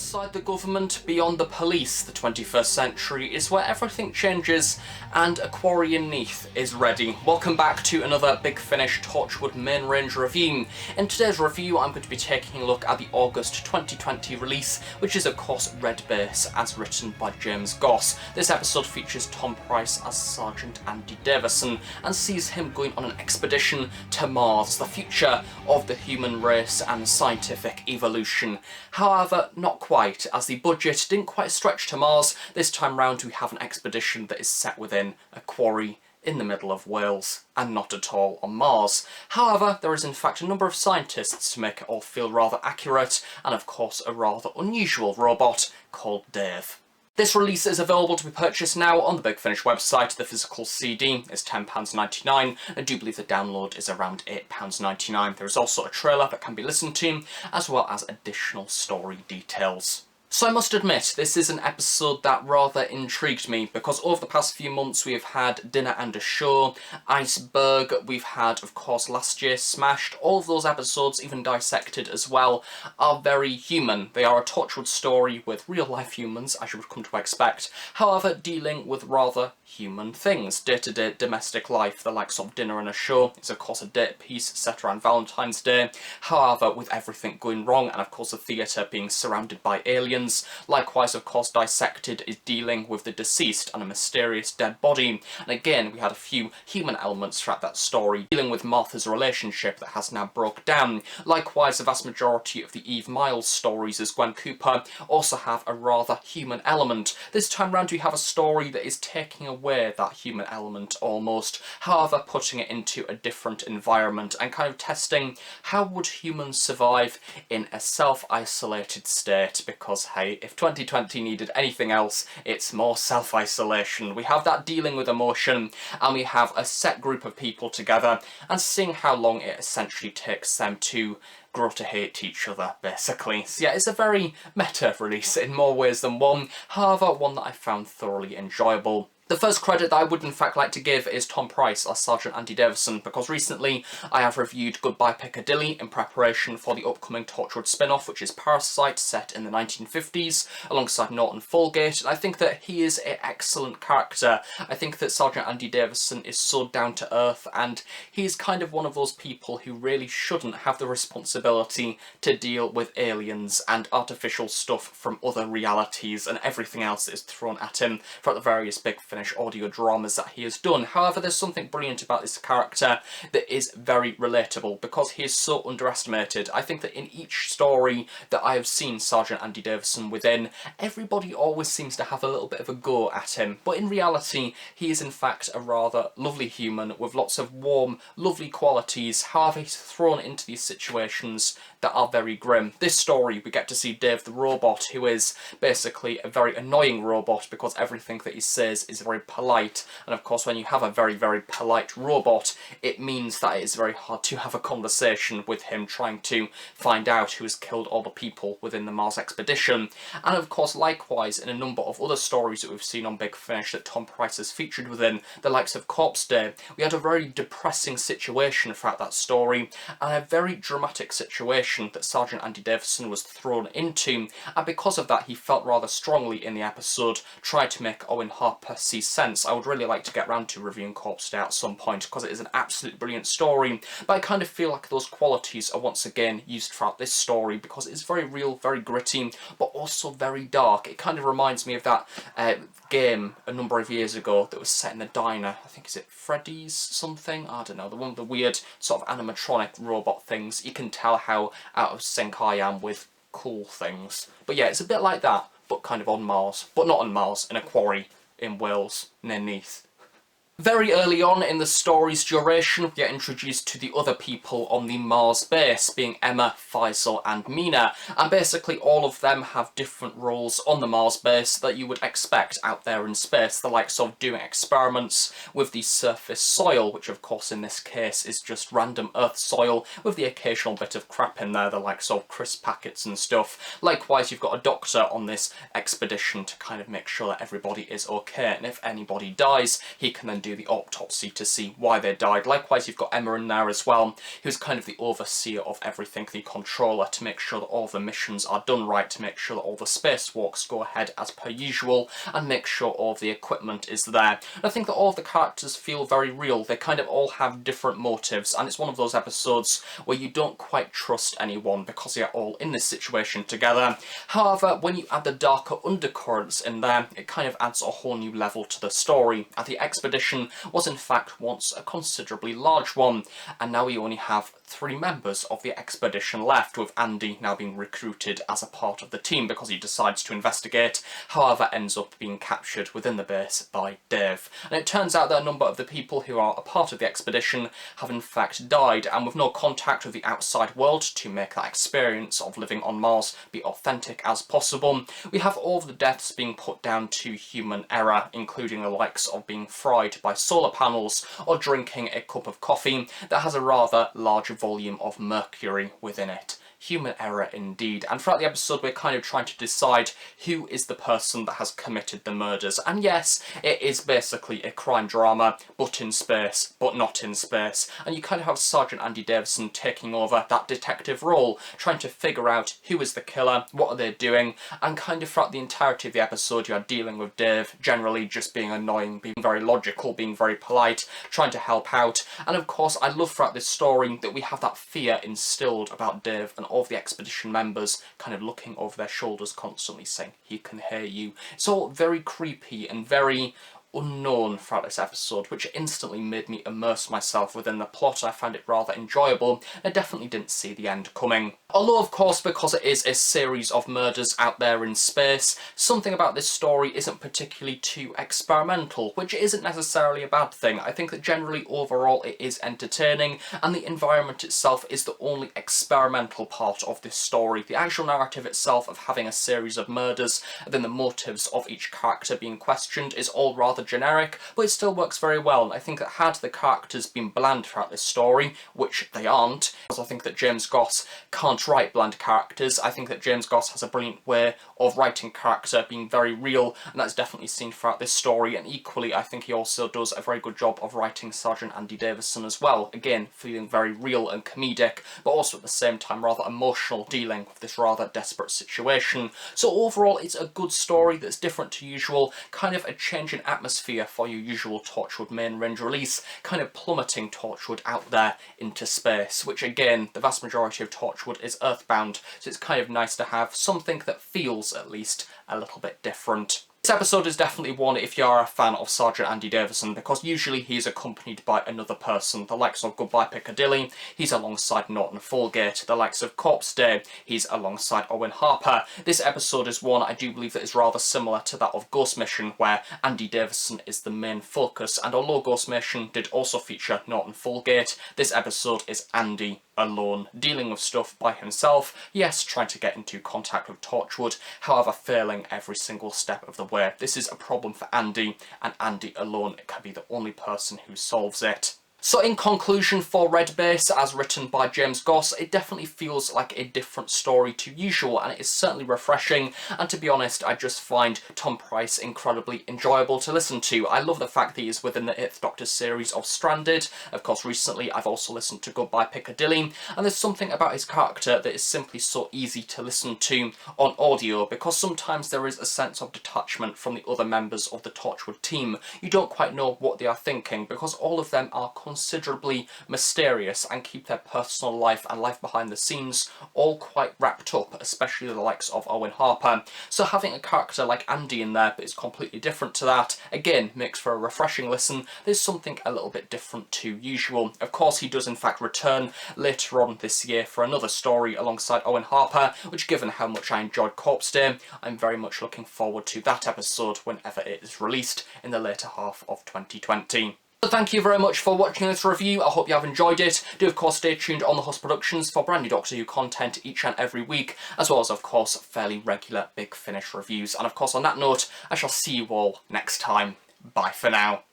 Outside the government, beyond the police, the 21st century is where everything changes and a quarry in Neath is ready. Welcome back to another Big Finish Torchwood main range review. In today's review I'm going to be taking a look at the August 2020 release, which is of course Red Base as written by James Goss. This episode features Tom Price as Sgt Andy Davison and sees him going on an expedition to Mars, the future of the human race and scientific evolution. However, not quite, as the budget didn't quite stretch to Mars. This time round we have an expedition that is set within a quarry in the middle of Wales, and not at all on Mars. However, there is in fact a number of scientists to make it all feel rather accurate, and of course a rather unusual robot called Dave. This release is available to be purchased now on the Big Finish website. The physical CD is £10.99. I do believe the download is around £8.99. There is also a trailer that can be listened to, as well as additional story details. So I must admit, this is an episode that rather intrigued me, because over the past few months we have had Dinner and a Show, Iceberg, we've had, of course, last year Smashed. All of those episodes, even Dissected as well, are very human. They are a Torchwood story with real-life humans, as you would come to expect, however dealing with rather human things. Day-to-day domestic life, the likes of Dinner and a Show is of course a date piece set around Valentine's Day, however with everything going wrong and of course the theatre being surrounded by aliens. Likewise, of course, Dissected is dealing with the deceased and a mysterious dead body. And again, we had a few human elements throughout that story, dealing with Martha's relationship that has now broke down. Likewise, the vast majority of the Eve Miles stories as Gwen Cooper also have a rather human element. This time round we have a story that is taking away that human element almost, however putting it into a different environment and kind of testing how would humans survive in a self-isolated state, because hey, if 2020 needed anything else, it's more self-isolation. We have that dealing with emotion, and we have a set group of people together, and seeing how long it essentially takes them to grow to hate each other, basically. So yeah, it's a very meta release in more ways than one, however one that I found thoroughly enjoyable. The first credit that I would in fact like to give is Tom Price as Sgt Andy Davison, because recently I have reviewed Goodbye Piccadilly in preparation for the upcoming Torchwood spin-off, which is Parasite, set in the 1950s, alongside Norton Folgate, and I think that he is an excellent character. I think that Sgt Andy Davison is so down to earth, and he's kind of one of those people who really shouldn't have the responsibility to deal with aliens and artificial stuff from other realities and everything else that is thrown at him throughout the various Big Finish audio dramas that he has done. However, there's something brilliant about this character that is very relatable, because he is so underestimated. I think that in each story that I have seen Sgt Andy Davison within, everybody always seems to have a little bit of a go at him, but in reality he is in fact a rather lovely human with lots of warm, lovely qualities. However, he's thrown into these situations that are very grim. This story we get to see Dave the robot, who is basically a very annoying robot because everything that he says is very polite, and of course when you have a very polite robot, it means that it is very hard to have a conversation with him trying to find out who has killed all the people within the Mars expedition. And of course likewise in a number of other stories that we've seen on Big Finish that Tom Price has featured within, the likes of Corpse Day, we had a very depressing situation throughout that story, and a very dramatic situation that Sgt Andy Davison was thrown into, and because of that he felt rather strongly in the episode, tried to make Owen Harper see sense. I would really like to get round to reviewing Corpse Day at some point, because it is an absolutely brilliant story, but I kind of feel like those qualities are once again used throughout this story, because it's very real, very gritty, but also very dark. It kind of reminds me of that game a number of years ago that was set in the diner. I think, is it Freddy's something? I don't know, the one with the weird sort of animatronic robot things. You can tell how out of sync I am with cool things. But yeah, it's a bit like that, but kind of on Mars. But not on Mars, in a quarry in Wales, near Neath. Very early on in the story's duration, we get introduced to the other people on the Mars base, being Emma, Faisal and Mina, and basically all of them have different roles on the Mars base that you would expect out there in space, the likes of doing experiments with the surface soil, which of course in this case is just random Earth soil with the occasional bit of crap in there, the likes of crisp packets and stuff. Likewise, you've got a doctor on this expedition to kind of make sure that everybody is okay, and if anybody dies, he can then do do the autopsy to see why they died. Likewise, you've got Emma in there as well, who's kind of the overseer of everything, the controller, to make sure that all the missions are done right, to make sure that all the spacewalks go ahead as per usual, and make sure all the equipment is there. And I think that all of the characters feel very real. They kind of all have different motives, and it's one of those episodes where you don't quite trust anyone because they're all in this situation together. However, when you add the darker undercurrents in there, it kind of adds a whole new level to the story. And the expedition was in fact once a considerably large one, and now we only have 3 members of the expedition left, with Andy now being recruited as a part of the team because he decides to investigate, however ends up being captured within the base by Dave. And it turns out that a number of the people who are a part of the expedition have in fact died, and with no contact with the outside world to make that experience of living on Mars be authentic as possible, we have all of the deaths being put down to human error, including the likes of being fried by solar panels or drinking a cup of coffee that has a rather large volume of mercury within it. Human error indeed. And throughout the episode we're kind of trying to decide who is the person that has committed the murders. And yes, it is basically a crime drama, but in space, but not in space. And you kind of have Sgt Andy Davison taking over that detective role, trying to figure out who is the killer, what are they doing, and kind of throughout the entirety of the episode you're dealing with Dave generally just being annoying, being very logical, being very polite, trying to help out. And of course I love throughout this story that we have that fear instilled about Dave and all of the expedition members kind of looking over their shoulders constantly saying, "He can hear you." It's all very creepy and very unknown throughout this episode, which instantly made me immerse myself within the plot. I found it rather enjoyable. I definitely didn't see the end coming. Although, of course, because it is a series of murders out there in space, something about this story isn't particularly too experimental, which isn't necessarily a bad thing. I think that generally, overall, it is entertaining, and the environment itself is the only experimental part of this story. The actual narrative itself of having a series of murders, and then the motives of each character being questioned, is all rather generic, but it still works very well. And I think that had the characters been bland throughout this story, which they aren't, because I think that James Goss can't write bland characters. I think that James Goss has a brilliant way of writing character being very real, and that's definitely seen throughout this story. And equally, I think he also does a very good job of writing Sgt Andy Davison as well. Again, feeling very real and comedic, but also at the same time rather emotional, dealing with this rather desperate situation. So overall, it's a good story that's different to usual, kind of a change in atmosphere for your usual Torchwood main range release, kind of plummeting Torchwood out there into space, which again, the vast majority of Torchwood is Earthbound, so it's kind of nice to have something that feels, at least, a little bit different. This episode is definitely one if you are a fan of Sgt Andy Davison, because usually he's accompanied by another person. The likes of Goodbye Piccadilly, he's alongside Norton Folgate. The likes of Corpse Day, he's alongside Owen Harper. This episode is one I do believe that is rather similar to that of Ghost Mission, where Andy Davison is the main focus, and although Ghost Mission did also feature Norton Folgate, this episode is Andy alone, dealing with stuff by himself, yes, trying to get into contact with Torchwood, however failing every single step of the way. This is a problem for Andy, and Andy alone can be the only person who solves it. So in conclusion, for Red Base, as written by James Goss, it definitely feels like a different story to usual, and it is certainly refreshing, and to be honest, I just find Tom Price incredibly enjoyable to listen to. I love the fact that he is within the 8th Doctor series of Stranded. Of course, recently I've also listened to Goodbye Piccadilly, and there's something about his character that is simply so easy to listen to on audio, because sometimes there is a sense of detachment from the other members of the Torchwood team. You don't quite know what they are thinking, because all of them are considerably mysterious and keep their personal life and life behind the scenes all quite wrapped up, especially the likes of Owen Harper. So having a character like Andy in there but is completely different to that, again, makes for a refreshing listen. There's something a little bit different to usual. Of course, he does in fact return later on this year for another story alongside Owen Harper, which, given how much I enjoyed Corpse Day, I'm very much looking forward to that episode whenever it is released in the later half of 2020. So thank you very much for watching this review. I hope you have enjoyed it. Do of course stay tuned on the Host Productions for brand new Doctor Who content each and every week, as well as of course fairly regular Big Finish reviews. And of course on that note, I shall see you all next time. Bye for now.